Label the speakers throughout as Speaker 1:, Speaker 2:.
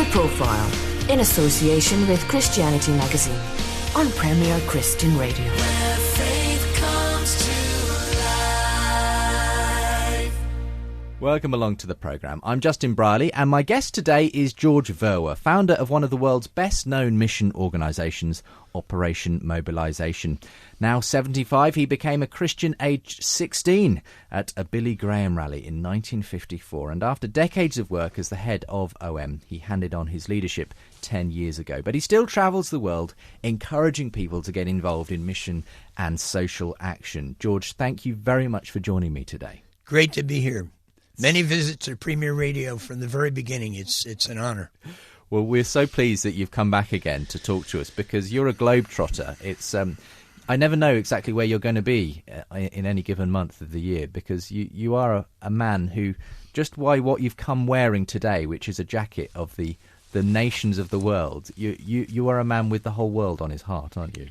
Speaker 1: The Profile, in association with Christianity Magazine, on Premier Christian Radio.
Speaker 2: Where faith comes to life.
Speaker 3: Welcome along to the programme. I'm Justin Brierley, and my guest today is George Verwer, founder of one of the world's best-known mission organisations, Operation Mobilisation. Now 75, he became a Christian aged 16 at a Billy Graham rally in 1954, and after decades of work as the head of OM, he handed on his leadership 10 years ago. But he still travels the world, encouraging people to get involved in mission and social action. George, thank you very much for joining me today.
Speaker 4: Great to be here. Many visits to Premier Radio from the very beginning. It's an honor.
Speaker 3: Well, we're so pleased that you've come back again to talk to us, because you're a globetrotter. It's I never know exactly where you're going to be in any given month of the year, because you are a man who, just by what you've come wearing today, which is a jacket of the nations of the world, you are a man with the whole world on his heart, aren't you?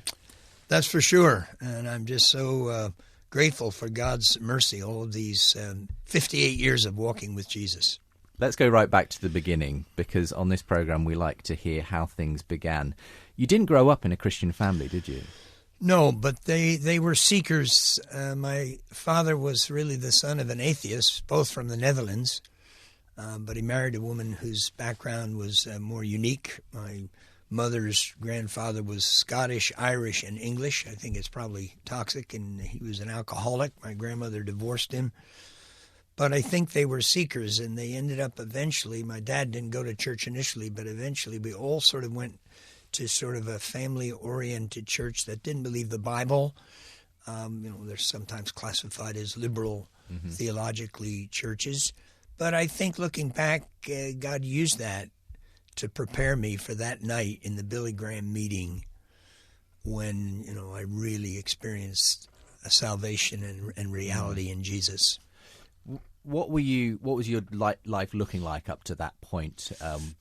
Speaker 4: That's for sure. And I'm just so grateful for God's mercy, all of these 58 years of walking with Jesus.
Speaker 3: Let's go right back to the beginning, because on this programme we like to hear how things began. You didn't grow up in a Christian family, did you?
Speaker 4: No, but they were seekers. My father was really the son of an atheist, both from the Netherlands, but he married a woman whose background was more unique. My mother's grandfather was Scottish, Irish, and English. I think it's probably toxic, and he was an alcoholic. My grandmother divorced him. But I think they were seekers, and they ended up eventually, my dad didn't go to church initially, but eventually we all sort of went to sort of a family-oriented church that didn't believe the Bible. They're sometimes classified as liberal theologically churches. But I think looking back, God used that to prepare me for that night in the Billy Graham meeting when, I really experienced a salvation and reality in Jesus.
Speaker 3: What was your life looking like up to that point,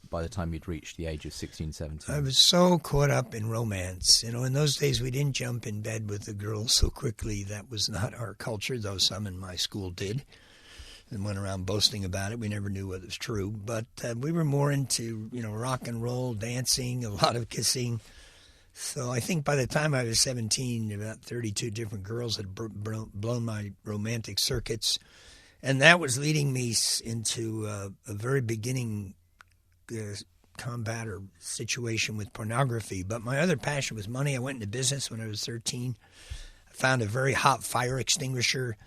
Speaker 3: by the time you'd reached the age of 16, 17?
Speaker 4: I was so caught up in romance. In those days we didn't jump in bed with the girls so quickly. That was not our culture, though some in my school did and went around boasting about it. We never knew whether it was true. But we were more into, rock and roll, dancing, a lot of kissing. So I think by the time I was 17, about 32 different girls had blown my romantic circuits. And that was leading me into a very beginning combat or situation with pornography. But my other passion was money. I went into business when I was 13. I found a very hot fire extinguisher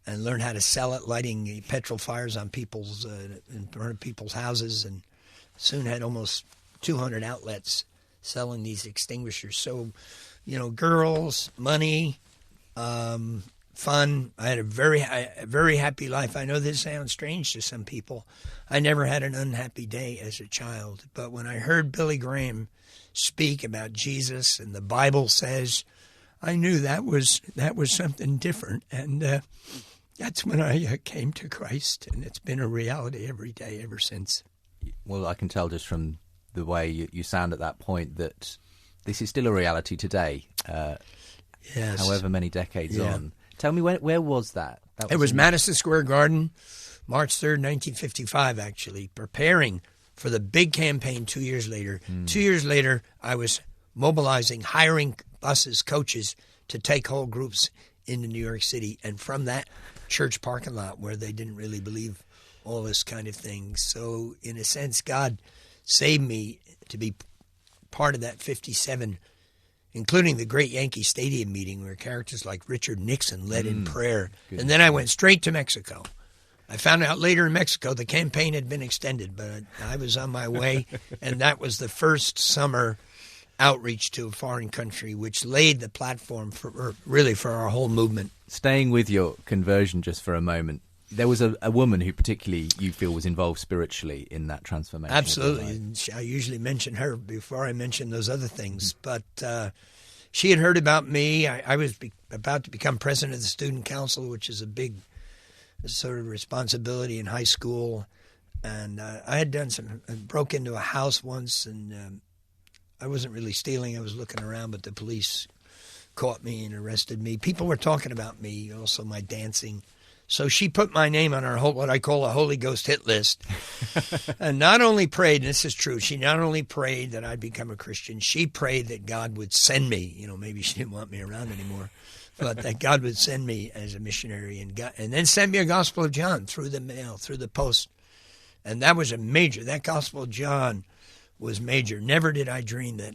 Speaker 4: and learned how to sell it, lighting petrol fires on in front of people's houses, and soon had almost 200 outlets selling these extinguishers. So, girls, money, fun. I had a very happy life. I know this sounds strange to some people. I never had an unhappy day as a child. But when I heard Billy Graham speak about Jesus and the Bible says, I knew that was something different. And that's when I came to Christ, and it's been a reality every day ever since.
Speaker 3: Well, I can tell just from the way you sound at that point that this is still a reality today,
Speaker 4: yes.
Speaker 3: However many decades on. Tell me, where was that?
Speaker 4: It was Madison Square Garden, March 3rd, 1955, actually, preparing for the big campaign 2 years later. 2 years later, I was mobilizing, hiring buses, coaches to take whole groups into New York City, and from that church parking lot where they didn't really believe all this kind of thing. So, in a sense, God saved me to be part of that 57, including the great Yankee Stadium meeting where characters like Richard Nixon led in prayer. Good. And then I went straight to Mexico. I found out later in Mexico the campaign had been extended, but I was on my way, and that was the first summer outreach to a foreign country, which laid the platform for our whole movement.
Speaker 3: Staying with your conversion just for a moment, there was a woman who particularly you feel was involved spiritually in that transformation.
Speaker 4: Absolutely. And I usually mention her before I mention those other things. But she had heard about me. I was about to become president of the student council, which is a big sort of responsibility in high school. And I had broke into a house once, and I wasn't really stealing. I was looking around, but the police caught me and arrested me. People were talking about me, also my dancing. So she put my name on her what I call a Holy Ghost hit list. And not only prayed, and this is true, she not only prayed that I'd become a Christian, she prayed that God would send me. You know, maybe she didn't want me around anymore, but that God would send me as a missionary and then send me a Gospel of John through the mail, through the post. And that was that Gospel of John was major. Never did I dream that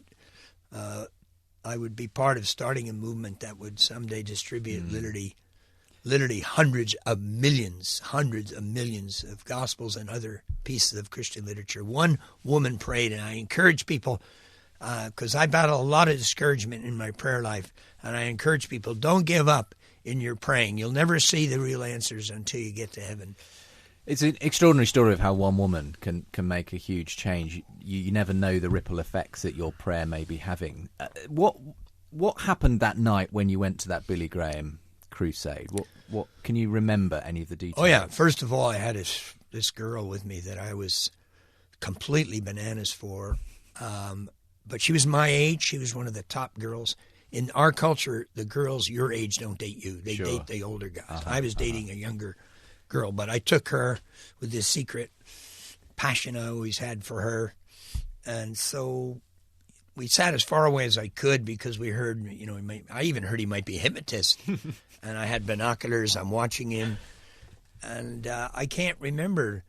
Speaker 4: I would be part of starting a movement that would someday distribute literally hundreds of millions of Gospels and other pieces of Christian literature. One woman prayed, and I encourage people, because I battle a lot of discouragement in my prayer life, and I encourage people, don't give up in your praying. You'll never see the real answers until you get to heaven.
Speaker 3: It's an extraordinary story of how one woman can make a huge change. You never know the ripple effects that your prayer may be having. What happened that night when you went to that Billy Graham crusade? What can you remember any of the details?
Speaker 4: Oh yeah, first of all, I had this girl with me that I was completely bananas for, but she was my age. She was one of the top girls in our culture. The girls your age don't date you; they date the older guys. I was dating a younger girl, but I took her with this secret passion I always had for her, and so we sat as far away as I could because we heard, I even heard he might be a hypnotist. And I had binoculars. I'm watching him. And I can't remember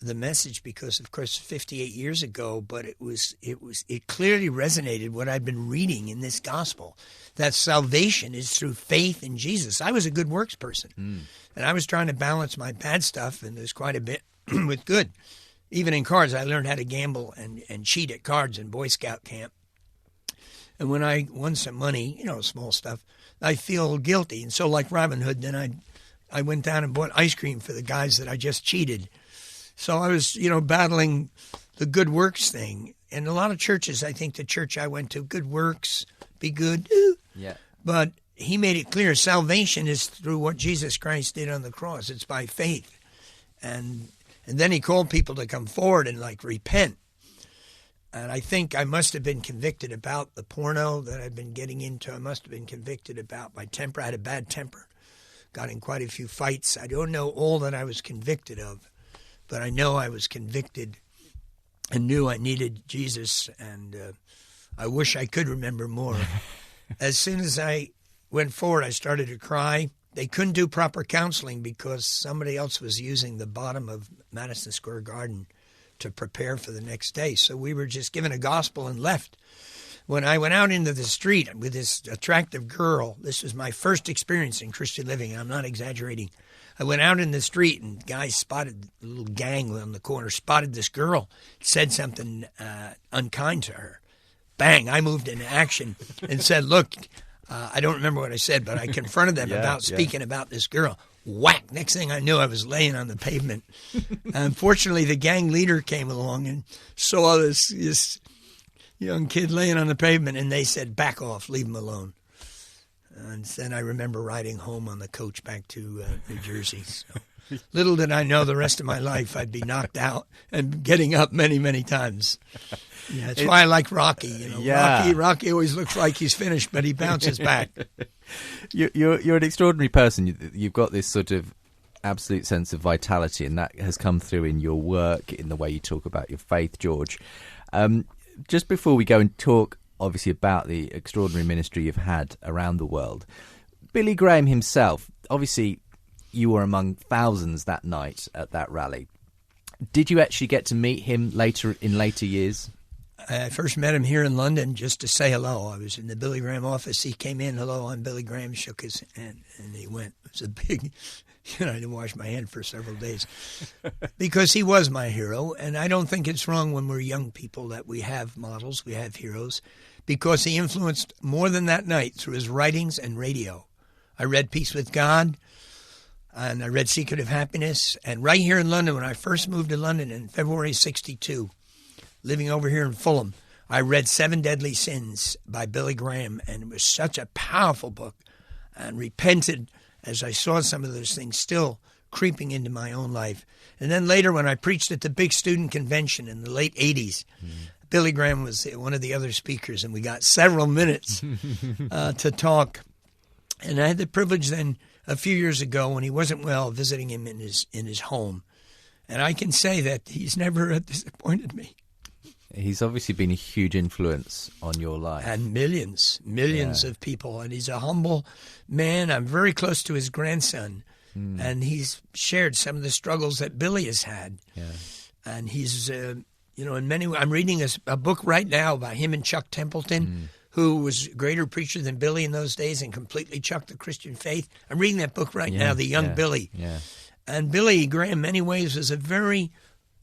Speaker 4: the message because, of course, 58 years ago, but it clearly resonated what I'd been reading in this gospel, that salvation is through faith in Jesus. I was a good works person. And I was trying to balance my bad stuff, and there's quite a bit with good. Even in cards, I learned how to gamble and cheat at cards in Boy Scout camp. And when I won some money, small stuff, I feel guilty. And so like Robin Hood, then I went down and bought ice cream for the guys that I just cheated. So I was, battling the good works thing. And a lot of churches, I think the church I went to, good works, be good.
Speaker 3: Yeah.
Speaker 4: But he made it clear salvation is through what Jesus Christ did on the cross. It's by faith. And then he called people to come forward and repent. And I think I must have been convicted about the porno that I'd been getting into. I must have been convicted about my temper. I had a bad temper. Got in quite a few fights. I don't know all that I was convicted of, but I know I was convicted and knew I needed Jesus, and I wish I could remember more. As soon as I went forward, I started to cry. They couldn't do proper counseling because somebody else was using the bottom of Madison Square Garden to prepare for the next day. So we were just given a gospel and left. When I went out into the street with this attractive girl, this was my first experience in Christian living, and I'm not exaggerating. I went out in the street, and guys spotted, a little gang on the corner, spotted this girl, said something unkind to her. Bang, I moved into action and said, look, I don't remember what I said, but I confronted them about speaking about this girl. Whack! Next thing I knew, I was laying on the pavement. Unfortunately, the gang leader came along and saw this young kid laying on the pavement, and they said, back off, leave him alone. And then I remember riding home on the coach back to New Jersey. So, little did I know the rest of my life I'd be knocked out and getting up many, many times. Yeah, that's why I like Rocky. Rocky always looks like he's finished, but he bounces back.
Speaker 3: You're an extraordinary person. You've got this sort of absolute sense of vitality, and that has come through in your work, in the way you talk about your faith, George. Just before we go and talk, obviously, about the extraordinary ministry you've had around the world, Billy Graham himself, obviously, you were among thousands that night at that rally. Did you actually get to meet him in later years?
Speaker 4: I first met him here in London just to say hello. I was in the Billy Graham office. He came in, hello, I'm Billy Graham, shook his hand, and he went. It was a big, I didn't wash my hand for several days because he was my hero. And I don't think it's wrong when we're young people that we have models, we have heroes, because he influenced more than that night through his writings and radio. I read Peace with God, and I read Secret of Happiness. And right here in London, when I first moved to London in February 1962, living over here in Fulham, I read 7 Deadly Sins by Billy Graham, and it was such a powerful book, and repented as I saw some of those things still creeping into my own life. And then later when I preached at the big student convention in the late 80s, Billy Graham was one of the other speakers, and we got several minutes to talk. And I had the privilege then a few years ago when he wasn't well, visiting him in his home. And I can say that he's never disappointed me.
Speaker 3: He's obviously been a huge influence on your life.
Speaker 4: And millions of people. And he's a humble man. I'm very close to his grandson. And he's shared some of the struggles that Billy has had. Yeah. And he's, in many ways, I'm reading a book right now by him and Chuck Templeton, who was a greater preacher than Billy in those days and completely chucked the Christian faith. I'm reading that book right now, The Young Billy. Yeah. And Billy Graham, in many ways, was a very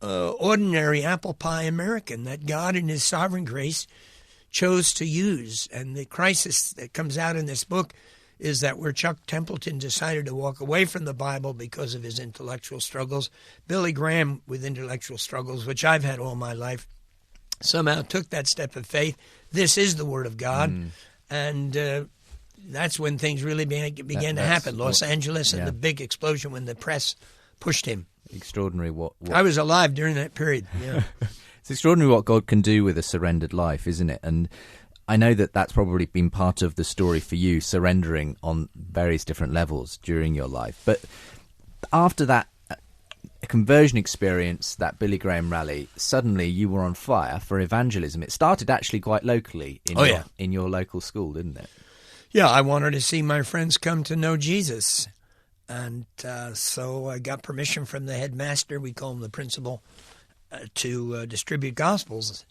Speaker 4: ordinary apple pie American that God in his sovereign grace chose to use. And the crisis that comes out in this book is that where Chuck Templeton decided to walk away from the Bible because of his intellectual struggles, Billy Graham, with intellectual struggles, which I've had all my life, somehow took that step of faith. This is the Word of God. And that's when things really began to happen. Los Angeles and the big explosion when the press pushed him.
Speaker 3: Extraordinary what
Speaker 4: I was alive during that period. Yeah.
Speaker 3: It's extraordinary what God can do with a surrendered life, isn't it? And I know that that's probably been part of the story for you, surrendering on various different levels during your life. But after that conversion experience, that Billy Graham rally, suddenly you were on fire for evangelism. It started actually quite locally in your local school, didn't it?
Speaker 4: Yeah, I wanted to see my friends come to know Jesus. And so I got permission from the headmaster, we call him the principal, to distribute Gospels.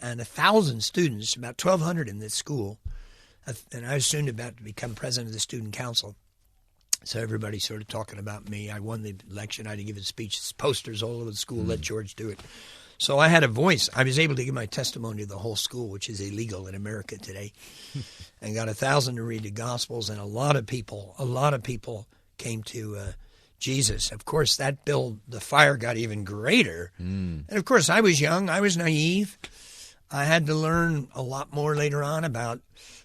Speaker 4: And 1,000 students, about 1,200 in this school. And I was soon about to become president of the student council. So everybody's sort of talking about me. I won the election. I had to give a speech. Posters all over the school. Let George do it. So I had a voice. I was able to give my testimony to the whole school, which is illegal in America today, and got 1,000 to read the Gospels. And a lot of people came to Jesus. Of course, that built, the fire got even greater. And of course, I was young. I was naive. I had to learn a lot more later on about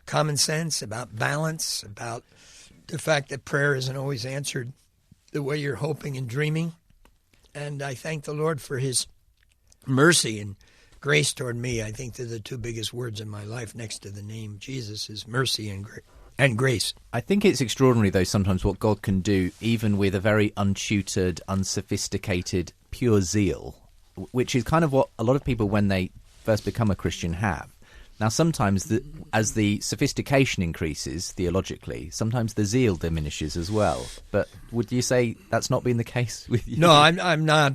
Speaker 4: common sense, about balance, about the fact that prayer isn't always answered the way you're hoping and dreaming. And I thank the Lord for his mercy and grace toward me. I think they're the two biggest words in my life next to the name Jesus is mercy and grace.
Speaker 3: I think it's extraordinary, though, sometimes what God can do, even with a very untutored, unsophisticated, pure zeal, which is kind of what a lot of people, when they first become a Christian, have. Now, sometimes as the sophistication increases theologically, sometimes the zeal diminishes as well. But would you say that's not been the case with you?
Speaker 4: No, I'm not.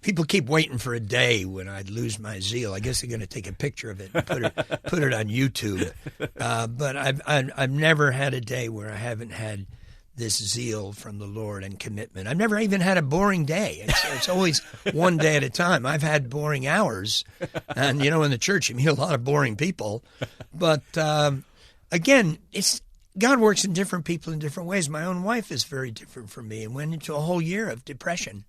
Speaker 4: People keep waiting for a day when I'd lose my zeal. I guess they're going to take a picture of it and put it on YouTube. But I've never had a day where I haven't had this zeal from the Lord and commitment. I've never even had a boring day. It's always one day at a time. I've had boring hours, and in the church you meet a lot of boring people. But again, God works in different people in different ways. My own wife is very different from me and went into a whole year of depression.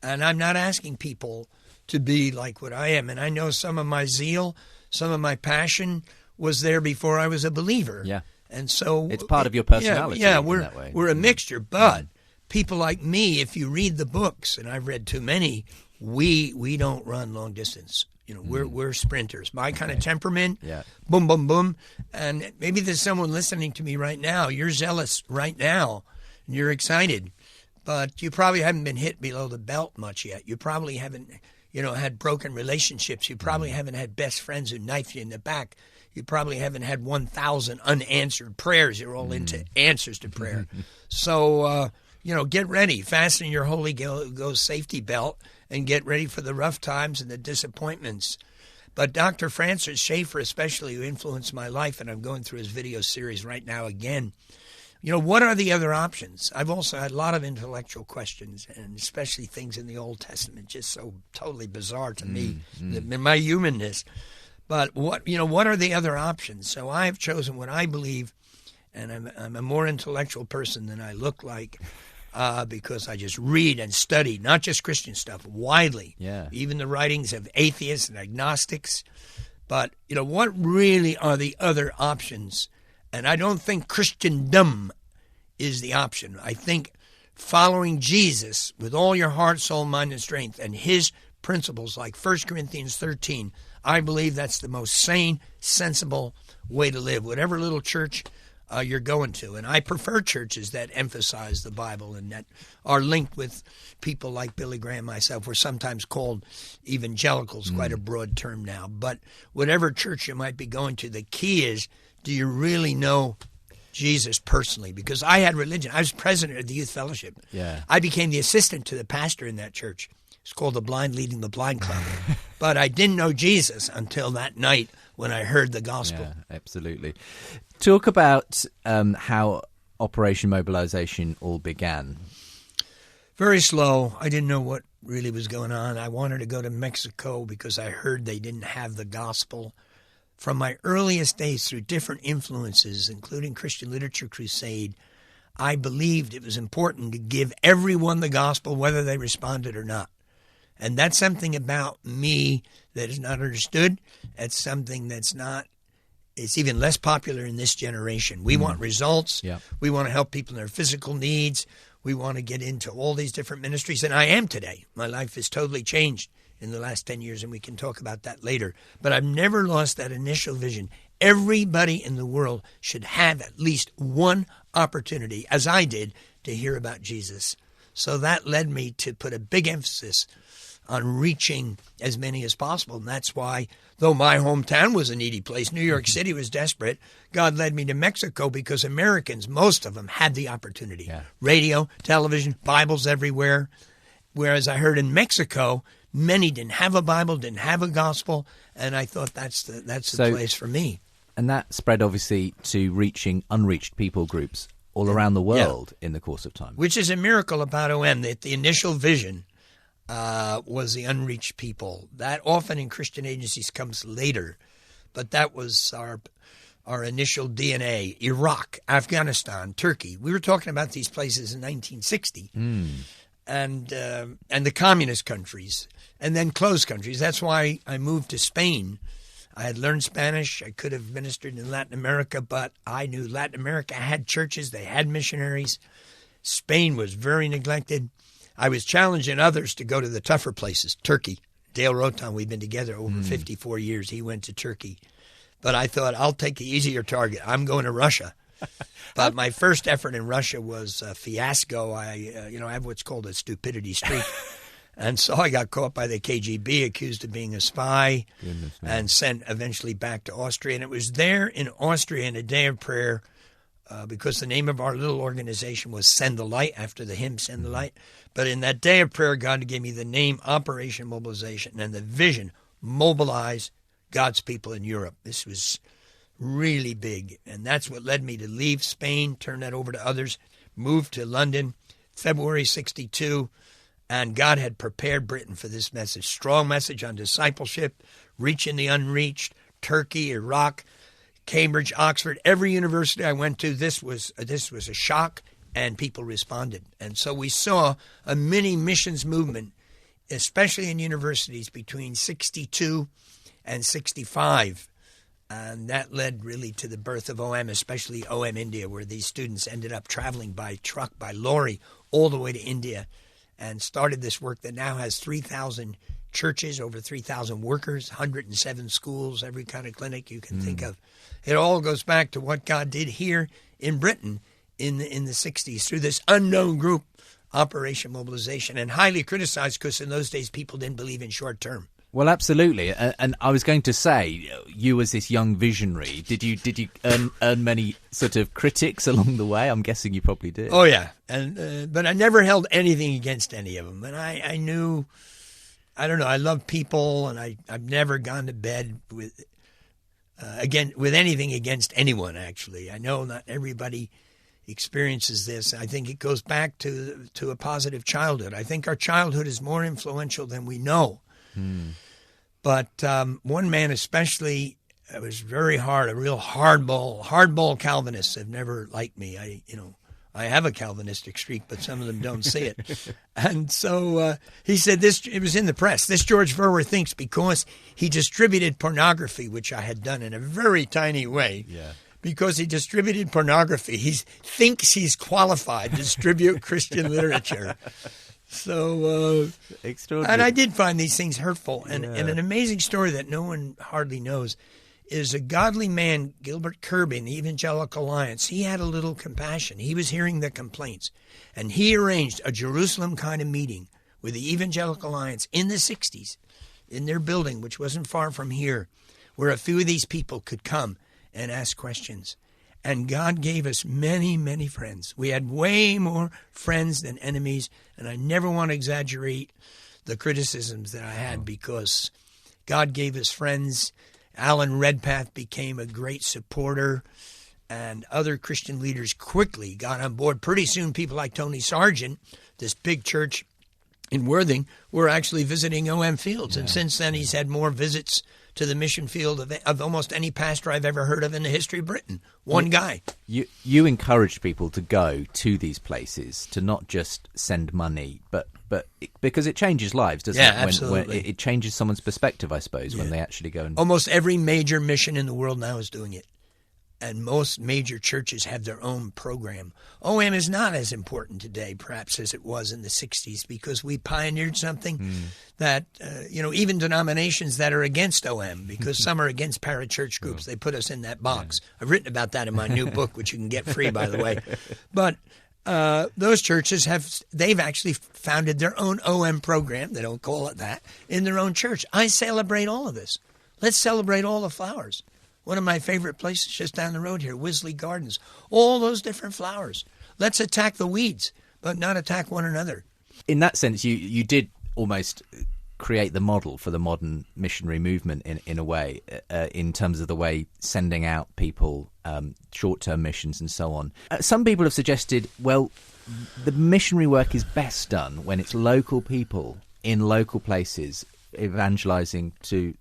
Speaker 4: And I'm not asking people to be like what I am. And I know some of my zeal, some of my passion was there before I was a believer. Yeah. And so
Speaker 3: it's part of your personality.
Speaker 4: Yeah, we're a mixture. But people like me, if you read the books, and I've read too many, we don't run long distance. We're sprinters. My kind of temperament, boom, boom, boom. And maybe there's someone listening to me right now. You're zealous right now, and you're excited. But you probably haven't been hit below the belt much yet. You probably haven't, had broken relationships. You probably haven't had best friends who knife you in the back. You probably haven't had 1,000 unanswered prayers. You're all into answers to prayer. So, get ready. Fasten your Holy Ghost safety belt and get ready for the rough times and the disappointments. But Dr. Francis Schaeffer, especially, who influenced my life, and I'm going through his video series right now again, what are the other options? I've also had a lot of intellectual questions, and especially things in the Old Testament, just so totally bizarre to me, my humanness. But what are the other options? So I've chosen what I believe, and I'm a more intellectual person than I look like, because I just read and study, not just Christian stuff, widely. Yeah. Even the writings of atheists and agnostics. But what really are the other options? And I don't think Christendom is the option. I think following Jesus with all your heart, soul, mind, and strength, and his principles, like 1 Corinthians 13, I believe that's the most sane, sensible way to live. Whatever little church you're going to. And I prefer churches that emphasize the Bible and that are linked with people like Billy Graham and myself. We're sometimes called evangelicals, quite a broad term now. But whatever church you might be going to, the key is, do you really know Jesus personally? Because I had religion. I was president of the youth fellowship.
Speaker 3: Yeah.
Speaker 4: I became the assistant to the pastor in that church. It's called the Blind Leading the Blind Club. But I didn't know Jesus until that night when I heard the gospel.
Speaker 3: Yeah, absolutely. Talk about how Operation Mobilisation all began.
Speaker 4: Very slow. I didn't know what really was going on. I wanted to go to Mexico because I heard they didn't have the gospel. From my earliest days, through different influences, including Christian Literature Crusade, I believed it was important to give everyone the gospel, whether they responded or not. And that's something about me that is not understood. That's something that's not, it's even less popular in this generation. We want results.
Speaker 3: Yeah.
Speaker 4: We want to help people in their physical needs. We want to get into all these different ministries. And I am today. My life has totally changed in the last 10 years, and we can talk about that later. But I've never lost that initial vision. Everybody in the world should have at least one opportunity, as I did, to hear about Jesus. So that led me to put a big emphasis on reaching as many as possible. And that's why, though my hometown was a needy place, New York City was desperate, God led me to Mexico because Americans, most of them, had the opportunity. Yeah. Radio, television, Bibles everywhere. Whereas I heard in Mexico, many didn't have a Bible, didn't have a gospel, and I thought that's the place for me.
Speaker 3: And that spread, obviously, to reaching unreached people groups all around the world in the course of time.
Speaker 4: Which is a miracle about OM, that the initial vision was the unreached people. That often in Christian agencies comes later, but that was our initial DNA. Iraq, Afghanistan, Turkey. We were talking about these places in 1960. And the communist countries, and then closed countries. That's why I moved to Spain. I had learned Spanish. I could have ministered in Latin America, but I knew Latin America had churches. They had missionaries. Spain was very neglected. I was challenging others to go to the tougher places. Turkey. Dale Rotan, we've been together over 54 years. He went to Turkey. But I thought, I'll take the easier target. I'm going to Russia. But my first effort in Russia was a fiasco. I have what's called a stupidity streak. And so I got caught by the KGB, accused of being a spy, and sent eventually back to Austria. And it was there in Austria in a day of prayer, because the name of our little organization was Send the Light, after the hymn Send the Light. But in that day of prayer, God gave me the name Operation Mobilisation and the vision, mobilize God's people in Europe. This was really big, and that's what led me to leave Spain, turn that over to others, move to London, February 62, and God had prepared Britain for this message. Strong message on discipleship, reaching the unreached, Turkey, Iraq, Cambridge, Oxford, every university I went to, this was a shock, and people responded. And so we saw a mini missions movement, especially in universities between 62 and 65. And that led really to the birth of OM, especially OM India, where these students ended up traveling by truck, by lorry, all the way to India, and started this work that now has 3,000 churches, over 3,000 workers, 107 schools, every kind of clinic you can think of. It all goes back to what God did here in Britain in the 60s through this unknown group, Operation Mobilisation, and highly criticized because in those days people didn't believe in short term.
Speaker 3: Well, absolutely, and I was going to say, you as this young visionary, did you earn many sort of critics along the way? I'm guessing you probably did.
Speaker 4: Oh yeah, and but I never held anything against any of them, and I knew, I don't know, I love people, and I've never gone to bed with anything against anyone. Actually, I know not everybody experiences this. I think it goes back to a positive childhood. I think our childhood is more influential than we know. But one man especially, it was very hard, a real hardball Calvinists have never liked me. I have a Calvinistic streak, but some of them don't see it. And so he said this, it was in the press, this George Verwer thinks because he distributed pornography, which I had done in a very tiny way, because he distributed pornography, he thinks he's qualified to distribute Christian literature. So,
Speaker 3: extraordinary.
Speaker 4: And I did find these things hurtful. And an amazing story that no one hardly knows is a godly man, Gilbert Kirby, in the Evangelical Alliance. He had a little compassion. He was hearing the complaints, and he arranged a Jerusalem kind of meeting with the Evangelical Alliance in the 60s in their building, which wasn't far from here, where a few of these people could come and ask questions. And God gave us many, many friends. We had way more friends than enemies, and I never want to exaggerate the criticisms that I had, because God gave us friends. Alan Redpath became a great supporter, and other Christian leaders quickly got on board. Pretty soon, people like Tony Sargent, this big church in Worthing, were actually visiting OM Fields. And since then, he's had more visits to the mission field of almost any pastor I've ever heard of in the history of Britain. One guy.
Speaker 3: You encouraged people to go to these places, to not just send money, but because it changes lives, doesn't it?
Speaker 4: Absolutely.
Speaker 3: It changes someone's perspective, I suppose, when they actually go and...
Speaker 4: Almost every major mission in the world now is doing it. And most major churches have their own program. OM is not as important today, perhaps, as it was in the 60s, because we pioneered something that, even denominations that are against OM, because some are against parachurch groups, they put us in that box. I've written about that in my new book, which you can get free, by the way. But those churches they've actually founded their own OM program. They don't call it that, in their own church. I celebrate all of this. Let's celebrate all the flowers. One of my favorite places just down the road here, Wisley Gardens. All those different flowers. Let's attack the weeds, but not attack one another.
Speaker 3: In that sense, you did almost create the model for the modern missionary movement in a way, in terms of the way sending out people, short-term missions and so on. Some people have suggested, well, the missionary work is best done when it's local people in local places evangelizing to,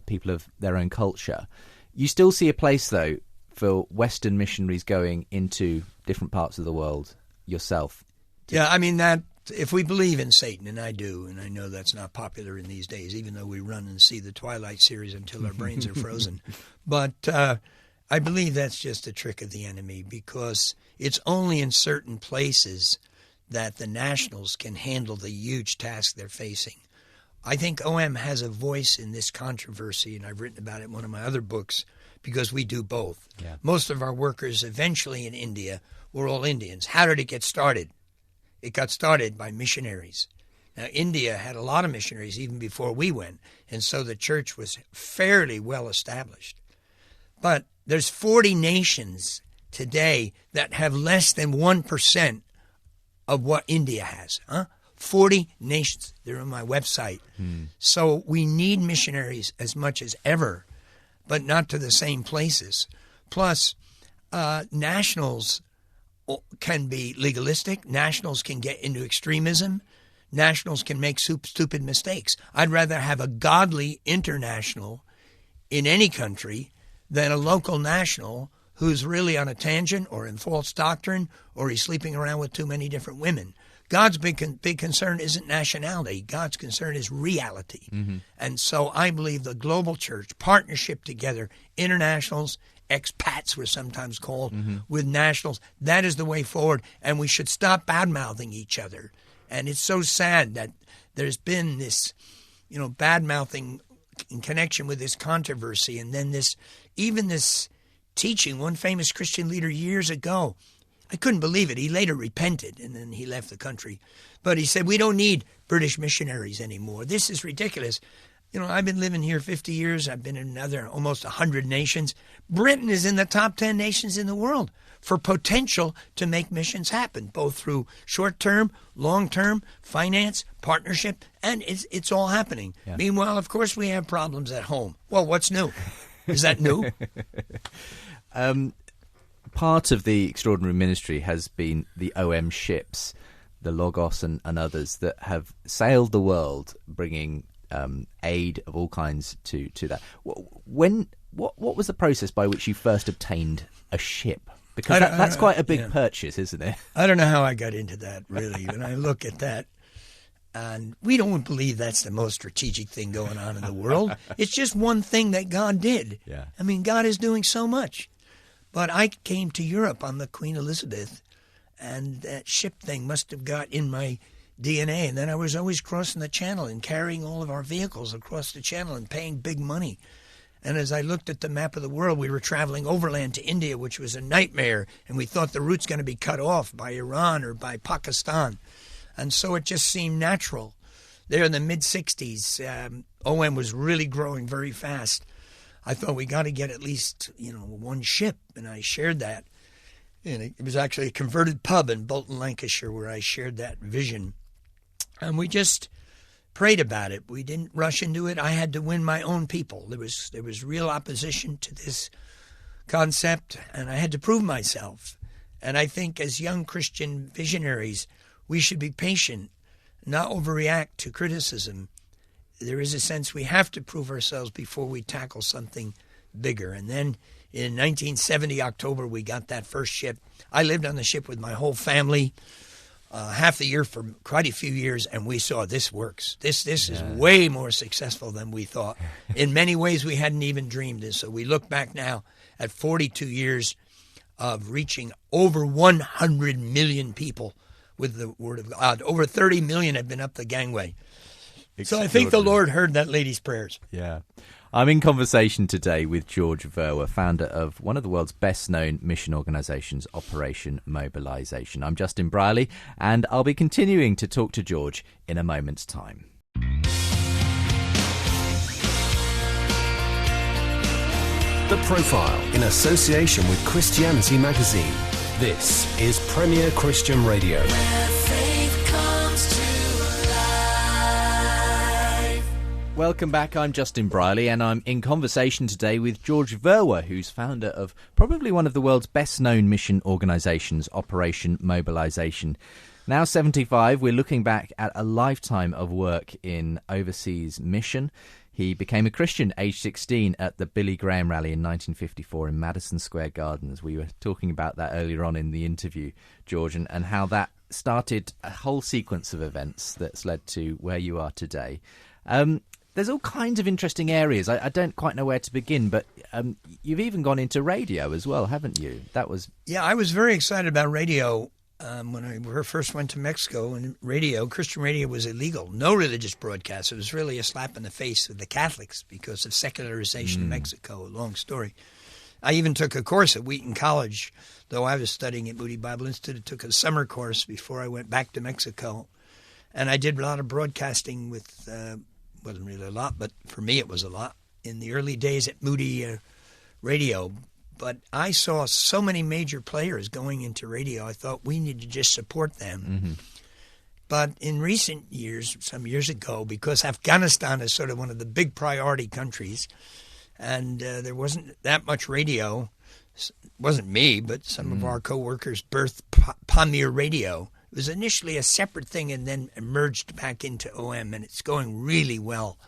Speaker 3: people of their own culture. You still see a place, though, for Western missionaries going into different parts of the world yourself.
Speaker 4: Yeah, I mean, that if we believe in Satan, and I do, and I know that's not popular in these days, even though we run and see the Twilight series until our brains are frozen. But I believe that's just a trick of the enemy, because it's only in certain places that the nationals can handle the huge task they're facing. I think OM has a voice in this controversy, and I've written about it in one of my other books, because we do both. Yeah. Most of our workers eventually in India were all Indians. How did it get started? It got started by missionaries. Now, India had a lot of missionaries even before we went, and so the church was fairly well established. But there's 40 nations today that have less than 1% of what India has, 40 nations. They're on my website. So we need missionaries as much as ever, but not to the same places. Plus, nationals can be legalistic. Nationals can get into extremism. Nationals can make stupid mistakes. I'd rather have a godly international in any country than a local national who's really on a tangent or in false doctrine, or he's sleeping around with too many different women. God's big concern isn't nationality. God's concern is reality. And so I believe the global church, partnership together, internationals, expats were sometimes called, with nationals, that is the way forward. And we should stop bad-mouthing each other. And it's so sad that there's been this, bad-mouthing in connection with this controversy. And then this teaching, one famous Christian leader years ago, I couldn't believe it. He later repented, and then he left the country. But he said, we don't need British missionaries anymore. This is ridiculous. I've been living here 50 years. I've been in almost 100 nations. Britain is in the top 10 nations in the world for potential to make missions happen, both through short-term, long-term, finance, partnership, and it's all happening. Yeah. Meanwhile, of course, we have problems at home. Well, what's new? Is that new?
Speaker 3: Part of the extraordinary ministry has been the OM ships, the Logos and others that have sailed the world, bringing aid of all kinds to that. What was the process by which you first obtained a ship? Because that's quite a big purchase, isn't it?
Speaker 4: I don't know how I got into that, really. When I look at that, and we don't believe that's the most strategic thing going on in the world. It's just one thing that God did.
Speaker 3: Yeah.
Speaker 4: I mean, God is doing so much. But I came to Europe on the Queen Elizabeth, and that ship thing must have got in my DNA. And then I was always crossing the channel and carrying all of our vehicles across the channel and paying big money. And as I looked at the map of the world, we were traveling overland to India, which was a nightmare, and we thought the route's going to be cut off by Iran or by Pakistan. And so it just seemed natural. There in the mid-'60s, OM was really growing very fast. I thought we got to get at least, one ship, and I shared that. And it was actually a converted pub in Bolton, Lancashire, where I shared that vision. And we just prayed about it. We didn't rush into it. I had to win my own people. There was real opposition to this concept, and I had to prove myself. And I think as young Christian visionaries, we should be patient, not overreact to criticism. There is a sense we have to prove ourselves before we tackle something bigger. And then in 1970, October, we got that first ship. I lived on the ship with my whole family half the year for quite a few years, and we saw this works. This is way more successful than we thought. In many ways, we hadn't even dreamed this. So we look back now at 42 years of reaching over 100 million people with the Word of God. Over 30 million have been up the gangway. So I think the Lord heard that lady's prayers.
Speaker 3: Yeah. I'm in conversation today with George Verwer, founder of one of the world's best-known mission organisations, Operation Mobilisation. I'm Justin Brierley, and I'll be continuing to talk to George in a moment's time.
Speaker 5: The Profile, in association with Christianity Magazine. This is Premier Christian Radio.
Speaker 2: Where faith comes to life.
Speaker 3: Welcome back. I'm Justin Brierley, and I'm in conversation today with George Verwer, who's founder of probably one of the world's best-known mission organisations, Operation Mobilisation. Now 75, we're looking back at a lifetime of work in overseas mission. He became a Christian aged 16 at the Billy Graham rally in 1954 in Madison Square Gardens. We were talking about that earlier on in the interview, George, and how that started a whole sequence of events that's led to where you are today. There's all kinds of interesting areas. I don't quite know where to begin, but you've even gone into radio as well, haven't you?
Speaker 4: Yeah, I was very excited about radio. When I first went to Mexico, and Christian radio was illegal. No religious broadcast. It was really a slap in the face of the Catholics because of secularization in Mexico. A long story. I even took a course at Wheaton College, though I was studying at Moody Bible Institute. I took a summer course before I went back to Mexico. And I did a lot of broadcasting with, wasn't really a lot, but for me it was a lot, in the early days at Moody Radio. But I saw so many major players going into radio, I thought we need to just support them. Mm-hmm. But in recent years, some years ago, because Afghanistan is sort of one of the big priority countries, and there wasn't that much radio, it wasn't me, but some of our co-workers birthed Pamir Radio. It was initially a separate thing and then emerged back into OM, and it's going really well.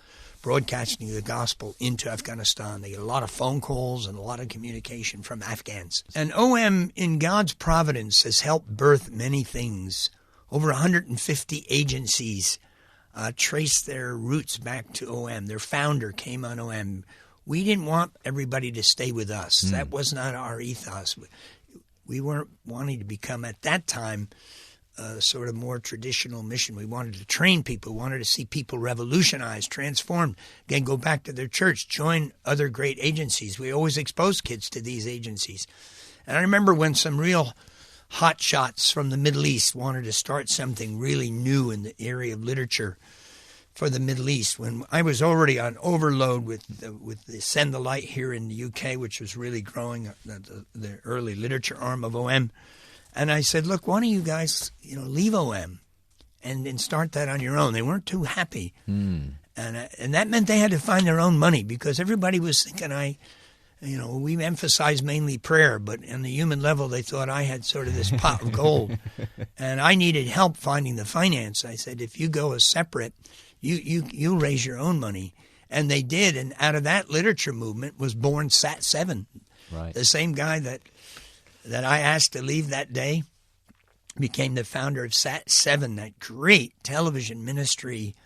Speaker 4: Broadcasting the gospel into Afghanistan. They get a lot of phone calls and a lot of communication from Afghans. And OM, in God's providence, has helped birth many things. Over 150 agencies trace their roots back to OM. Their founder came on OM. We didn't want everybody to stay with us. That was not our ethos. We weren't wanting to become, at that time, sort of more traditional mission. We wanted to train people. We wanted to see people revolutionized, transformed, again, go back to their church, join other great agencies. We always exposed kids to these agencies. And I remember when some real hot shots from the Middle East wanted to start something really new in the area of literature for the Middle East, when I was already on overload with the Send the Light here in the UK, which was really growing, the early literature arm of OM. And I said, look, why don't you guys, leave OM and start that on your own? They weren't too happy. And that meant they had to find their own money, because everybody was thinking we emphasized mainly prayer, but on the human level, they thought I had sort of this pot of gold. And I needed help finding the finance. I said, if you go as separate, you'll raise your own money. And they did. And out of that literature movement was born Sat 7. Right. The same guy that I asked to leave that day became the founder of Sat 7, that great television ministry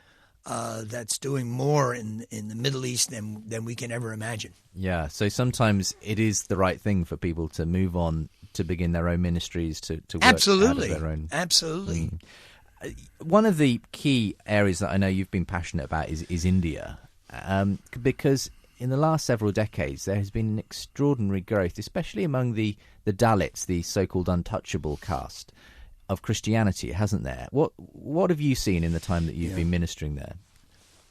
Speaker 4: that's doing more in the Middle East than we can ever imagine. Yeah, so sometimes it is the right thing for people to move on, to begin their own ministries, to work Absolutely.
Speaker 3: out of their own.
Speaker 4: Absolutely.
Speaker 3: One of the key areas that I know you've been passionate about is India, because in the last several decades, there has been an extraordinary growth, especially among the Dalits, the so-called untouchable caste of Christianity, hasn't there? What have you seen in the time that you've been ministering there?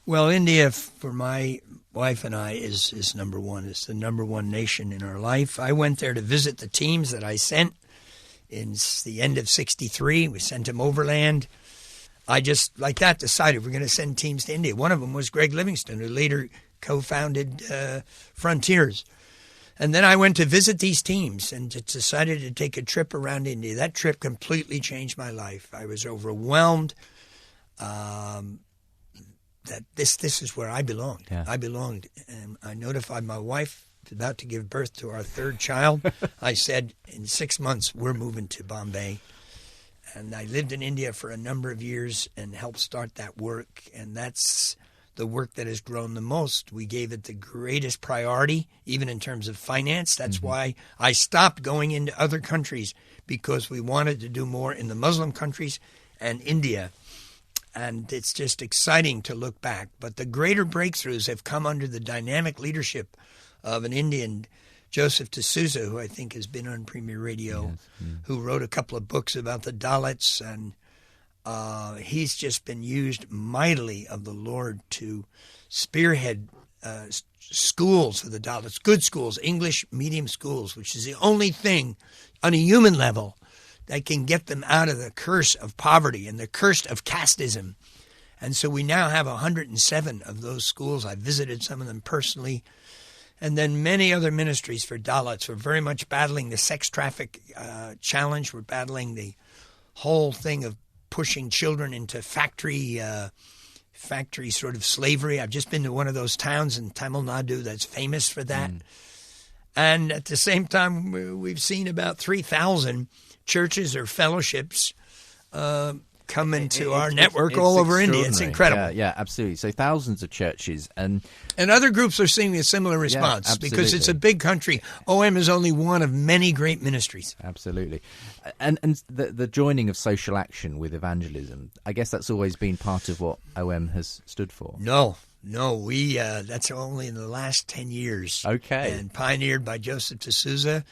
Speaker 4: Well, India, for my wife and I, is number one. It's the number one nation in our life. I went there to visit the teams that I sent in the end of '63. We sent them overland. I just, like that, decided we're going to send teams to India. One of them was Greg Livingston, who later co-founded Frontiers. And then I went to visit these teams and decided to take a trip around India. That trip completely changed my life. I was overwhelmed that this is where I belonged.
Speaker 3: Yeah.
Speaker 4: I belonged. And I notified my wife, about to give birth to our third child. I said, in 6 months, we're moving to Bombay. And I lived in India for a number of years and helped start that work. And that's the work that has grown the most. We gave it the greatest priority, even in terms of finance. That's why I stopped going into other countries, because we wanted to do more in the Muslim countries and India. And it's just exciting to look back. But the greater breakthroughs have come under the dynamic leadership of an Indian, Joseph D'Souza, who I think has been on Premier Radio, who wrote a couple of books about the Dalits. And he's just been used mightily of the Lord to spearhead schools for the Dalits, good schools, English medium schools, which is the only thing on a human level that can get them out of the curse of poverty and the curse of casteism. And so we now have 107 of those schools. I visited some of them personally. And then many other ministries for Dalits. We're very much battling the sex traffic challenge. We're battling the whole thing of pushing children into factory sort of slavery. I've just been to one of those towns in Tamil Nadu that's famous for that. And at the same time, we've seen about 3,000 churches or fellowships come into our network all over India. It's incredible.
Speaker 3: Yeah, absolutely. So thousands of churches. And
Speaker 4: other groups are seeing a similar response because it's a big country. OM is only one of many great ministries.
Speaker 3: Absolutely. And the joining of social action with evangelism, I guess that's always been part of what OM has stood for.
Speaker 4: No, we that's only in the last 10 years.
Speaker 3: Okay.
Speaker 4: And pioneered by Joseph D'Souza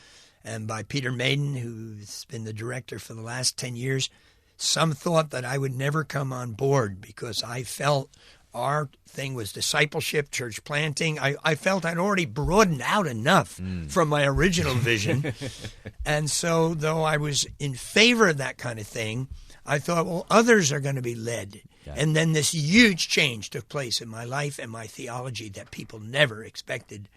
Speaker 4: and by Peter Maiden, who's been the director for the last 10 years. Some thought that I would never come on board because I felt our thing was discipleship, church planting. I felt I'd already broadened out enough from my original vision. And so, though I was in favor of that kind of thing, I thought, well, others are going to be led. Yeah. And then this huge change took place in my life and my theology that people never expected.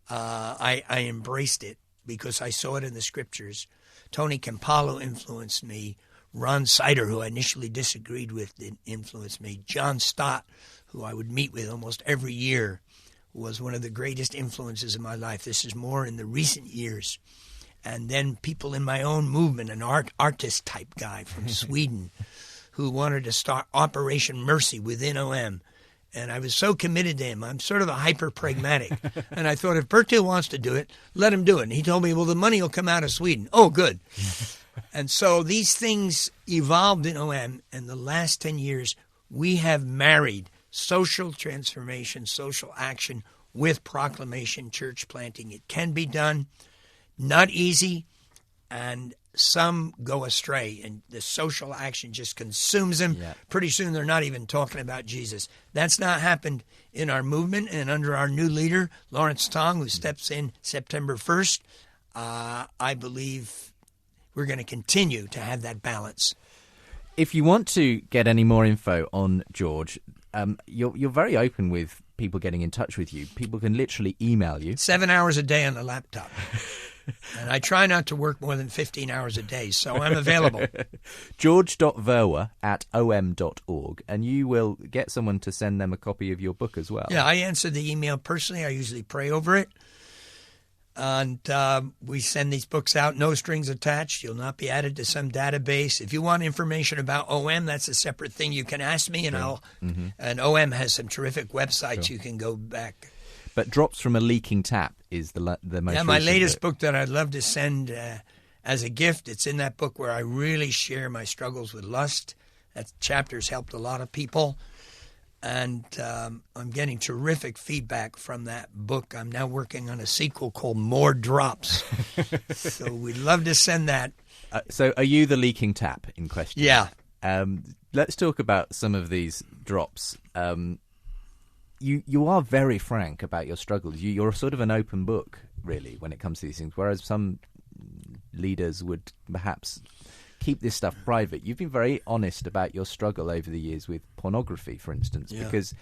Speaker 4: I embraced it because I saw it in the scriptures. Tony Campolo influenced me. Ron Sider, who I initially disagreed with, influenced me. John Stott, who I would meet with almost every year, was one of the greatest influences in my life. This is more in the recent years. And then people in my own movement, an artist-type guy from Sweden who wanted to start Operation Mercy within OM. And I was so committed to him. I'm sort of a hyper-pragmatic. And I thought, if Bertil wants to do it, let him do it. And he told me, well, the money will come out of Sweden. Oh, good. And so these things evolved in OM. And the last 10 years, we have married social transformation, social action with proclamation, church planting. It can be done. Not easy. And some go astray, and the social action just consumes them. Yeah. Pretty soon they're not even talking about Jesus. That's not happened in our movement, and under our new leader, Lawrence Tong, who steps in September 1st, I believe we're going to continue to have that balance.
Speaker 3: If you want to get any more info on George, you're very open with people getting in touch with you. People can literally email you.
Speaker 4: 7 hours a day on the laptop. And I try not to work more than 15 hours a day, so I'm available.
Speaker 3: george.verwer@om.org, and you will get someone to send them a copy of your book as well.
Speaker 4: Yeah, I answer the email personally. I usually pray over it. And we send these books out, no strings attached. You'll not be added to some database. If you want information about OM, that's a separate thing. You can ask me, and I'll. And OM has some terrific websites you can go back.
Speaker 3: But Drops from a Leaking Tap is the most
Speaker 4: my
Speaker 3: recent
Speaker 4: latest book that I'd love to send as a gift. It's in that book where I really share my struggles with lust. That chapter's helped a lot of people. And I'm getting terrific feedback from that book. I'm now working on a sequel called More Drops. So we'd love to send that.
Speaker 3: So are you the leaking tap in question?
Speaker 4: Yeah.
Speaker 3: Let's talk about some of these drops. You are very frank about your struggles. You're sort of an open book, really, when it comes to these things, whereas some leaders would perhaps keep this stuff private. You've been very honest about your struggle over the years with pornography, for instance, because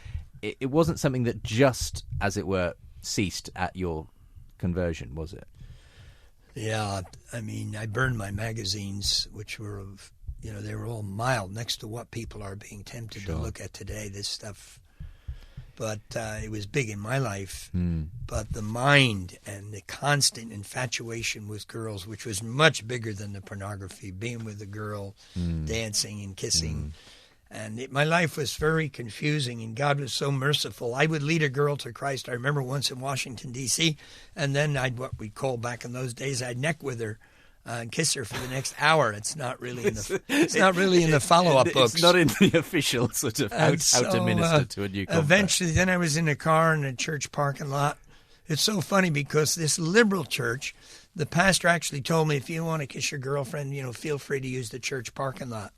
Speaker 3: it wasn't something that just, as it were, ceased at your conversion, was it?
Speaker 4: Yeah, I mean, I burned my magazines, which were of, they were all mild next to what people are being tempted to look at today, this stuff. But it was big in my life. But the mind and the constant infatuation with girls, which was much bigger than the pornography, being with a girl, dancing and kissing. And my life was very confusing, and God was so merciful. I would lead a girl to Christ. I remember once in Washington, D.C., and then what we call back in those days, I'd neck with her and kiss her for the next hour. It's not really in the follow-up books.
Speaker 3: It's not in the official sort of how to minister to a new convert.
Speaker 4: Eventually, then I was in a car in a church parking lot. It's so funny because this liberal church, the pastor actually told me, if you want to kiss your girlfriend, feel free to use the church parking lot.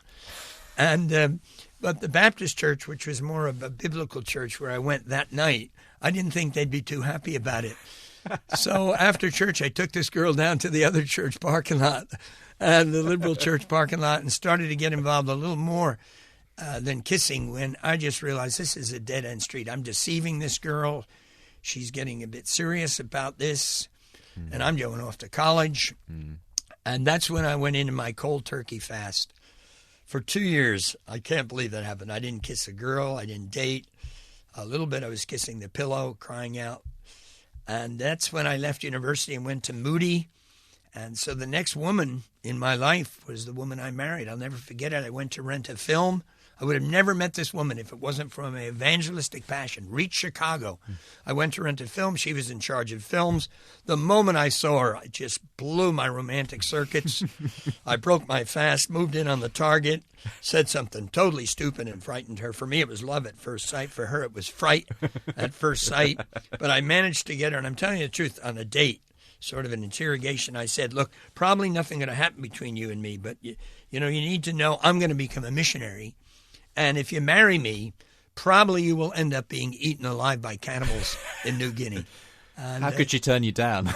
Speaker 4: And but the Baptist church, which was more of a biblical church where I went that night, I didn't think they'd be too happy about it. So after church, I took this girl down to the other church parking lot, and the liberal church parking lot, and started to get involved a little more than kissing, when I just realized this is a dead-end street. I'm deceiving this girl. She's getting a bit serious about this, and I'm going off to college. And that's when I went into my cold turkey fast. For 2 years, I can't believe that happened. I didn't kiss a girl. I didn't date. A little bit I was kissing the pillow, crying out. And that's when I left university and went to Moody. And so the next woman in my life was the woman I married. I'll never forget it. I went to rent a film. I would have never met this woman if it wasn't from an evangelistic passion. Reach Chicago. I went to rent a film. She was in charge of films. The moment I saw her, I just blew my romantic circuits. I broke my fast, moved in on the target, said something totally stupid and frightened her. For me, it was love at first sight. For her, it was fright at first sight. But I managed to get her, and I'm telling you the truth, on a date, sort of an interrogation. I said, look, probably nothing going to happen between you and me, but you need to know I'm going to become a missionary. And if you marry me, probably you will end up being eaten alive by cannibals in New Guinea. And,
Speaker 3: how could she turn you down?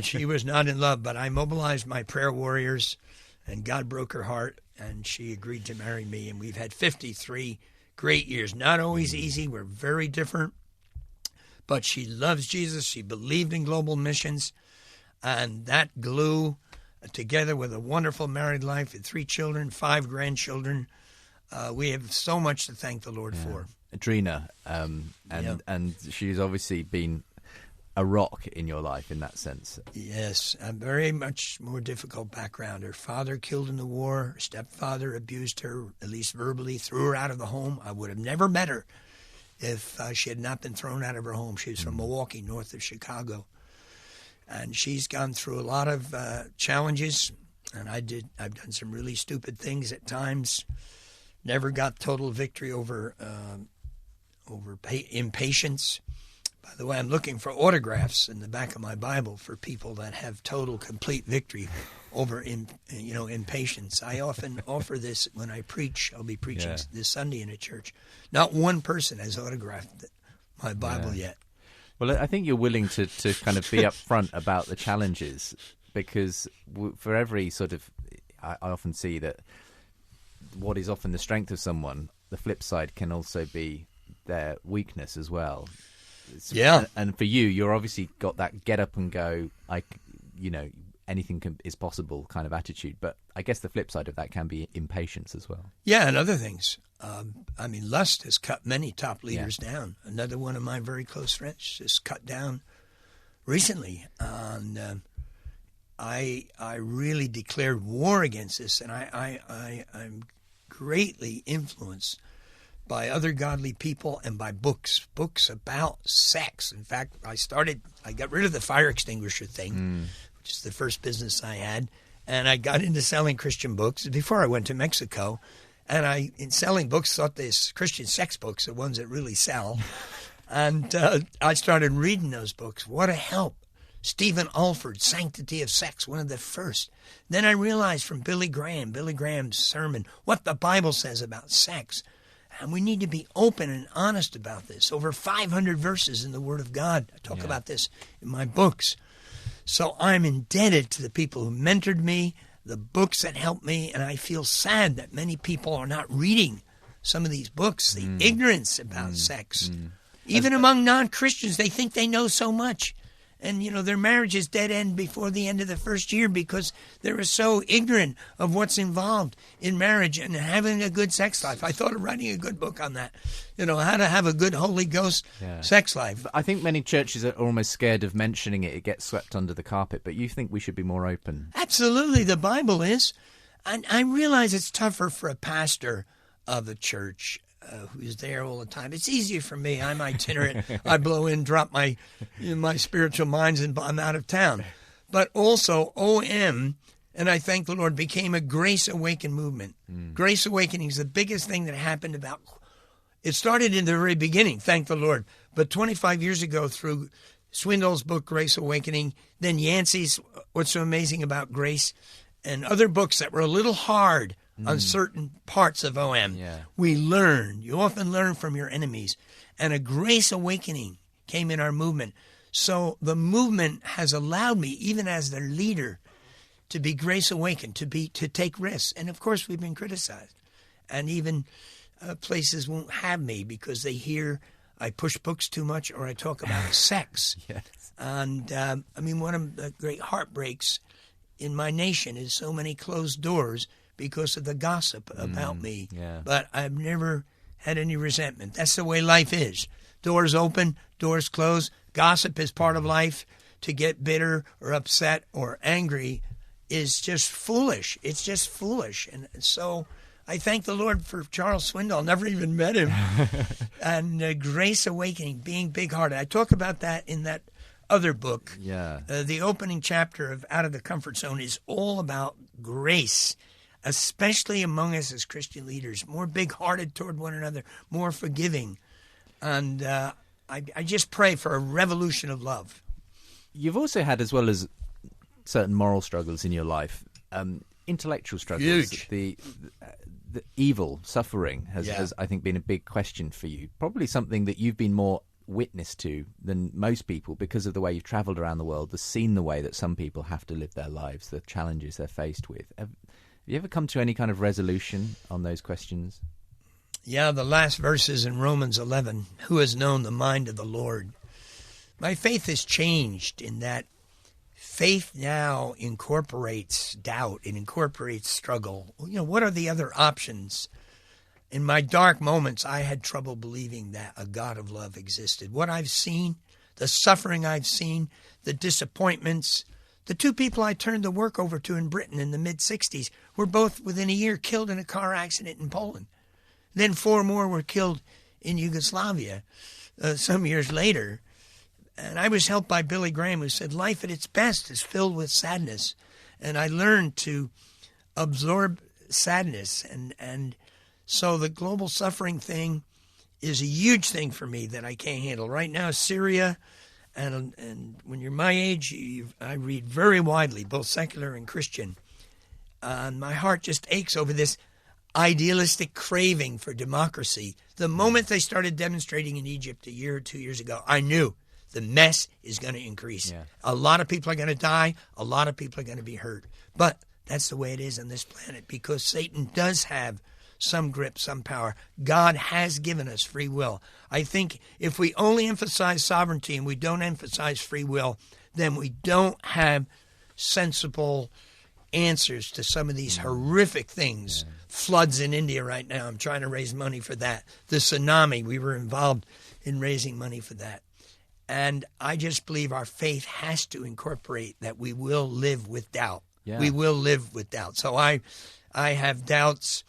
Speaker 4: She was not in love, but I mobilized my prayer warriors, and God broke her heart, and she agreed to marry me. And we've had 53 great years. Not always easy. We're very different. But she loves Jesus. She believed in global missions. And that glue, together with a wonderful married life with 3 children, 5 grandchildren, we have so much to thank the Lord for.
Speaker 3: Adrena, and she's obviously been a rock in your life in that sense.
Speaker 4: Yes, a very much more difficult background. Her father killed in the war. Her stepfather abused her, at least verbally, threw her out of the home. I would have never met her if she had not been thrown out of her home. She was from Milwaukee, north of Chicago. And she's gone through a lot of challenges, and I've done some really stupid things at times. Never got total victory over impatience. By the way, I'm looking for autographs in the back of my Bible for people that have total, complete victory over impatience. I often offer this when I preach. I'll be preaching this Sunday in a church. Not one person has autographed my Bible yet.
Speaker 3: Well, I think you're willing to kind of be upfront about the challenges, because for every sort of, I often see that what is often the strength of someone, the flip side can also be their weakness as well. And for you're obviously got that get up and go, anything is possible kind of attitude. But I guess the flip side of that can be impatience as well.
Speaker 4: Yeah, and other things. Lust has cut many top leaders down. Another one of my very close friends just cut down recently. And I really declared war against this, and I'm greatly influenced by other godly people and by books about sex. In fact, I got rid of the fire extinguisher thing, which is the first business I had, and I got into selling Christian books before I went to Mexico. And I, in selling books, thought these Christian sex books are ones that really sell. And I started reading those books. What a help. Stephen Alford's Sanctity of Sex, one of the first. Then I realized from Billy Graham's sermon, what the Bible says about sex. And we need to be open and honest about this. Over 500 verses in the Word of God. I talk about this in my books. So I'm indebted to the people who mentored me, the books that helped me, and I feel sad that many people are not reading some of these books, the ignorance about sex. Even among non-Christians, they think they know so much. And, their marriage is dead end before the end of the first year because they're so ignorant of what's involved in marriage and having a good sex life. I thought of writing a good book on that, how to have a good Holy Ghost sex life.
Speaker 3: I think many churches are almost scared of mentioning it. It gets swept under the carpet, but you think we should be more open.
Speaker 4: Absolutely, the Bible is. And I realize it's tougher for a pastor of a church who's there all the time. It's easier for me. I'm itinerant. I blow in, drop my spiritual minds, and I'm out of town. But also, OM, and I thank the Lord, became a Grace Awaken movement. Grace Awakening is the biggest thing that happened about. It started in the very beginning, thank the Lord. But 25 years ago, through Swindoll's book, Grace Awakening, then Yancey's What's So Amazing About Grace, and other books that were a little hard on certain parts of OM. We learn. You often learn from your enemies. And a Grace Awakening came in our movement. So the movement has allowed me, even as their leader, to be Grace Awakened, to take risks. And of course, we've been criticized. And even places won't have me because they hear I push books too much or I talk about sex. And one of the great heartbreaks in my nation is so many closed doors because of the gossip about me. But I've never had any resentment. That's the way life is. Doors open, doors close. Gossip is part of life. To get bitter or upset or angry is just foolish. It's just foolish. And so I thank the Lord for Charles Swindoll. Never even met him. And Grace Awakening, being big-hearted. I talk about that in that other book. The opening chapter of Out of the Comfort Zone is all about grace, especially among us as Christian leaders, more big-hearted toward one another, more forgiving. And I just pray for a revolution of love.
Speaker 3: You've also had, as well as certain moral struggles in your life, intellectual struggles.
Speaker 4: Huge.
Speaker 3: The evil, suffering has, I think, been a big question for you. Probably something that you've been more witness to than most people because of the way you've travelled around the world, seen the way that some people have to live their lives, the challenges they're faced with. Have you ever come to any kind of resolution on those questions?
Speaker 4: Yeah, the last verses in Romans 11, who has known the mind of the Lord? My faith has changed in that faith now incorporates doubt. It incorporates struggle. What are the other options? In my dark moments, I had trouble believing that a God of love existed. What I've seen, the suffering I've seen, the disappointments. The two people I turned the work over to in Britain in the mid-'60s were both within a year killed in a car accident in Poland. Then 4 more were killed in Yugoslavia some years later. And I was helped by Billy Graham, who said, life at its best is filled with sadness. And I learned to absorb sadness. And so the global suffering thing is a huge thing for me that I can't handle. Right now, Syria, and when you're my age, I read very widely, both secular and Christian. And my heart just aches over this idealistic craving for democracy. The moment they started demonstrating in Egypt a year or 2 years ago, I knew the mess is going to increase. A lot of people are going to die. A lot of people are going to be hurt. But that's the way it is on this planet because Satan does have some grip, some power. God has given us free will. I think if we only emphasize sovereignty and we don't emphasize free will, then we don't have sensible answers to some of these horrific things. Floods in India right now. I'm trying to raise money for that. The tsunami, we were involved in raising money for that. And I just believe our faith has to incorporate that we will live with doubt. We will live with doubt. So I have doubts,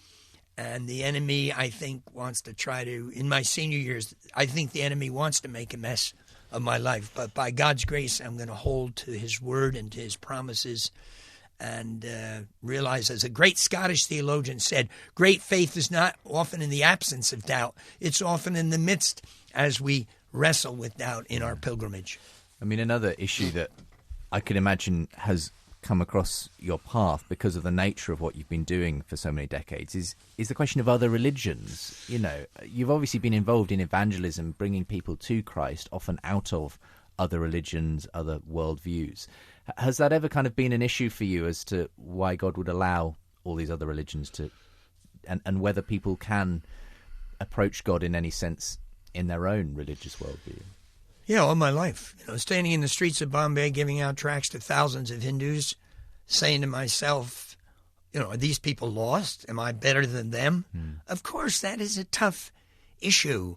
Speaker 4: and the enemy, I think, wants to try to, in my senior years, I think the enemy wants to make a mess of my life. But by God's grace, I'm going to hold to his word and to his promises. and realize, as a great Scottish theologian said, great faith is not often in the absence of doubt. It's often in the midst as we wrestle with doubt in our pilgrimage.
Speaker 3: I mean, another issue that I can imagine has come across your path because of the nature of what you've been doing for so many decades is the question of other religions. You know, you've obviously been involved in evangelism, bringing people to Christ, often out of other religions, other worldviews. Has that ever kind of been an issue for you as to why God would allow all these other religions to, and whether people can approach God in any sense in their own religious worldview?
Speaker 4: Yeah, all my life. Standing in the streets of Bombay, giving out tracts to thousands of Hindus, saying to myself, are these people lost? Am I better than them? Of course, that is a tough issue.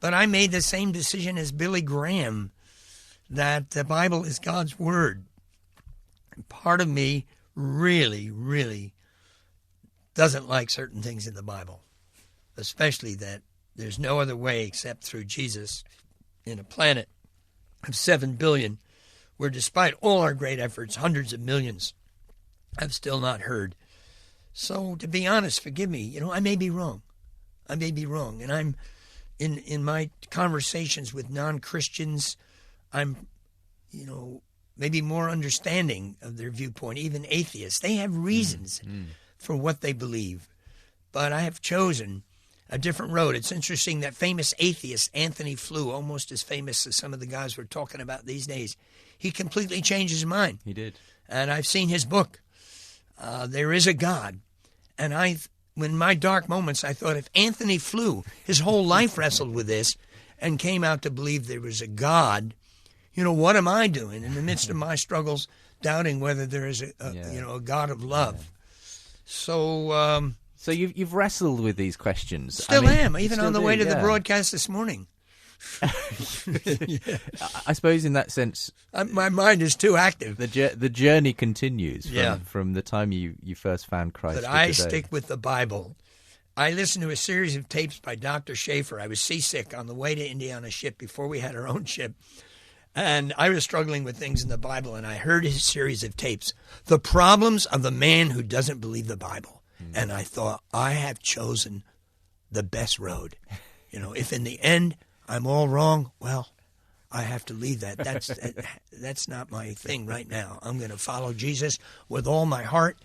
Speaker 4: But I made the same decision as Billy Graham, that the Bible is God's Word. And part of me really, really doesn't like certain things in the Bible, especially that there's no other way except through Jesus in a planet of 7 billion, where despite all our great efforts, hundreds of millions have still not heard. So to be honest, forgive me, I may be wrong. And I'm in my conversations with non-Christians, I'm, maybe more understanding of their viewpoint, even atheists. They have reasons for what they believe. But I have chosen a different road. It's interesting that famous atheist Anthony Flew, almost as famous as some of the guys we're talking about these days, he completely changed his mind.
Speaker 3: He did.
Speaker 4: And I've seen his book, There Is a God. And in my dark moments, I thought, if Anthony Flew, his whole life wrestled with this and came out to believe there was a God, what am I doing in the midst of my struggles, doubting whether there is a God of love? So...
Speaker 3: So you've wrestled with these questions.
Speaker 4: Still am, even on the way to the broadcast this morning.
Speaker 3: I suppose in that sense...
Speaker 4: my mind is too active.
Speaker 3: The journey continues from the time you first found Christ.
Speaker 4: But I stick with the Bible. I listened to a series of tapes by Dr. Schaefer. I was seasick on the way to India on a ship before we had our own ship. And I was struggling with things in the Bible, and I heard his series of tapes, The Problems of the Man Who Doesn't Believe the Bible. And I thought, I have chosen the best road. If in the end I'm all wrong, well, I have to leave that. That's not my thing right now. I'm going to follow Jesus with all my heart,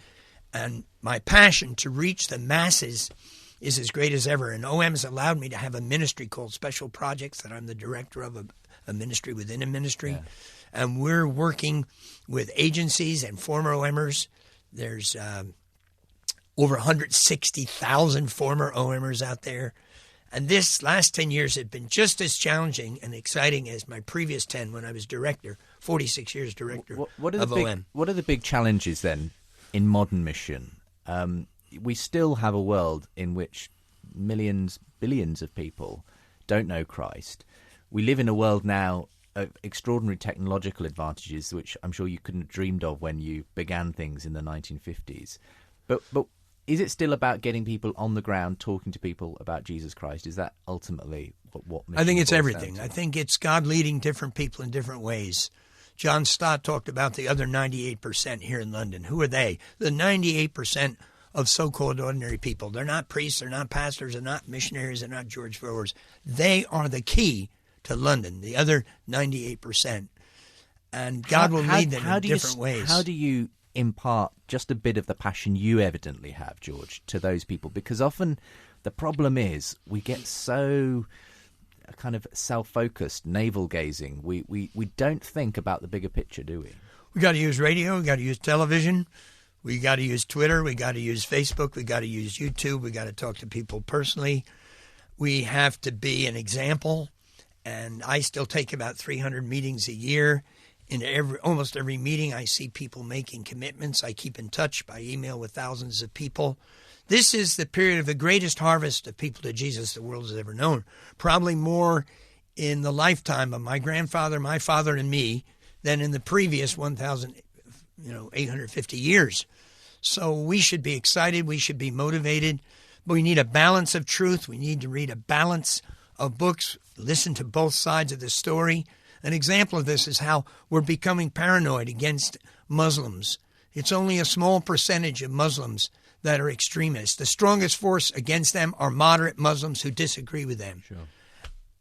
Speaker 4: and my passion to reach the masses is as great as ever. And OM has allowed me to have a ministry called Special Projects that I'm the director of, a ministry within a ministry. Yeah. And we're working with agencies and former OMers. There's over 160,000 former OMers out there. And this last 10 years have been just as challenging and exciting as my previous 10 when I was director, 46 years director of OM.
Speaker 3: What are the big challenges then in modern mission? We still have a world in which millions, billions of people don't know Christ. We live in a world now of extraordinary technological advantages, which I'm sure you couldn't have dreamed of when you began things in the 1950s. But is it still about getting people on the ground, talking to people about Jesus Christ? Is that ultimately what
Speaker 4: I think it's everything. I think it's God leading different people in different ways. John Stott talked about the other 98% here in London. Who are they? The 98% of so-called ordinary people. They're not priests, they're not pastors, they're not missionaries, they're not George Verwers. They are the key to London, the other 98%. And God will lead them in different ways.
Speaker 3: How do you impart just a bit of the passion you evidently have, George, to those people? Because often the problem is we get so kind of self-focused, navel-gazing. We don't think about the bigger picture, do we?
Speaker 4: We got to use radio, we got to use television, we got to use Twitter, we got to use Facebook, we got to use YouTube, we got to talk to people personally. We have to be an example, and I still take about 300 meetings a year. In almost every meeting, I see people making commitments. I keep in touch by email with thousands of people. This is the period of the greatest harvest of people to Jesus the world has ever known. Probably more in the lifetime of my grandfather, my father, and me than in the previous 1,850 years. So we should be excited. We should be motivated. But we need a balance of truth. We need to read a balance of books, listen to both sides of the story. An example of this is how we're becoming paranoid against Muslims It's only a small percentage of Muslims that are extremists. The strongest force against them are moderate Muslims who disagree with them.
Speaker 3: Sure.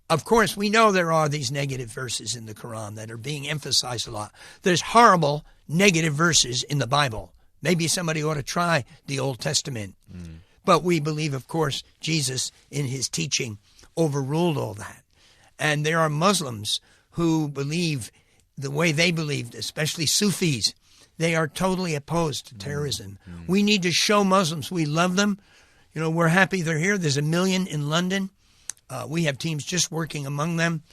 Speaker 4: Of course, we know there are these negative verses in the Quran that are being emphasized a lot. There's horrible negative verses in the Bible. Maybe somebody ought to try the Old Testament. But we believe, of course, Jesus in his teaching overruled all that. And there are Muslims who believe the way they believed, especially Sufis. They are totally opposed to terrorism. We need to show Muslims we love them. You know, we're happy they're here. There's 1 million in London. We have teams just working among them.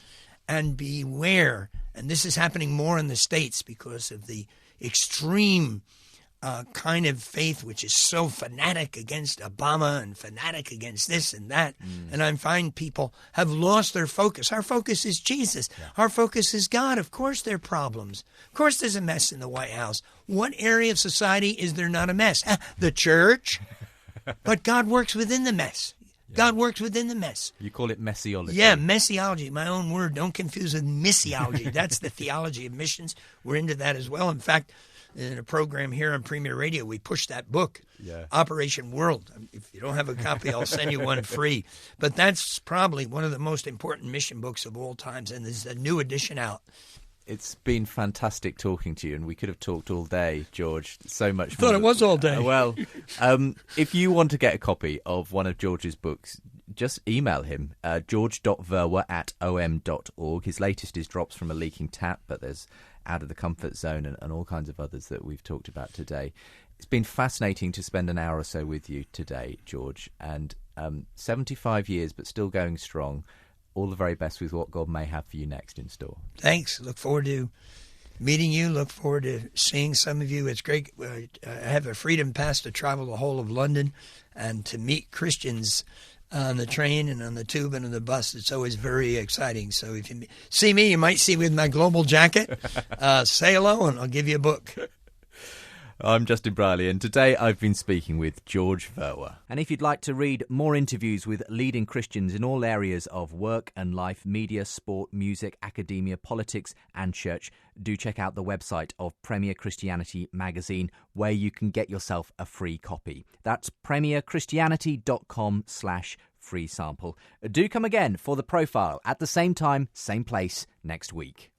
Speaker 4: And beware, and this is happening more in the States because of the extreme kind of faith which is so fanatic against Obama and fanatic against this and that. And I find people have lost their focus. Our focus is Jesus. Yeah. Our focus is God. Of course there are problems. Of course there's a mess in the White House. What area of society is there not a mess? The church. But God works within the mess. God works within the mess.
Speaker 3: You call it messiology.
Speaker 4: Yeah, messiology, my own word. Don't confuse with missiology. That's the theology of missions. We're into that as well. In fact, in a program here on Premier Radio, we push that book, Operation World. If you don't have a copy, I'll send you one free. But that's probably one of the most important mission books of all times, and there's a new edition out.
Speaker 3: It's been fantastic talking to you, and we could have talked all day, George. So much.
Speaker 4: I thought it was all day.
Speaker 3: Well, if you want to get a copy of one of George's books, just email him, george.verwer@om.org. His latest is Drops from a Leaking Tap, but there's Out of the Comfort Zone and all kinds of others that we've talked about today. It's been fascinating to spend an hour or so with you today, George, and 75 years, but still going strong. All the very best with what God may have for you next in store.
Speaker 4: Thanks. Look forward to meeting you. Look forward to seeing some of you. It's great. I have a freedom pass to travel the whole of London and to meet Christians on the train and on the tube and on the bus. It's always very exciting. So if you see me, you might see me with my global jacket. Say hello and I'll give you a book.
Speaker 3: I'm Justin Brierley, and today I've been speaking with George Verwer. And if you'd like to read more interviews with leading Christians in all areas of work and life, media, sport, music, academia, politics and church, do check out the website of Premier Christianity magazine, where you can get yourself a free copy. That's premierchristianity.com/free sample. Do come again for The Profile at the same time, same place next week.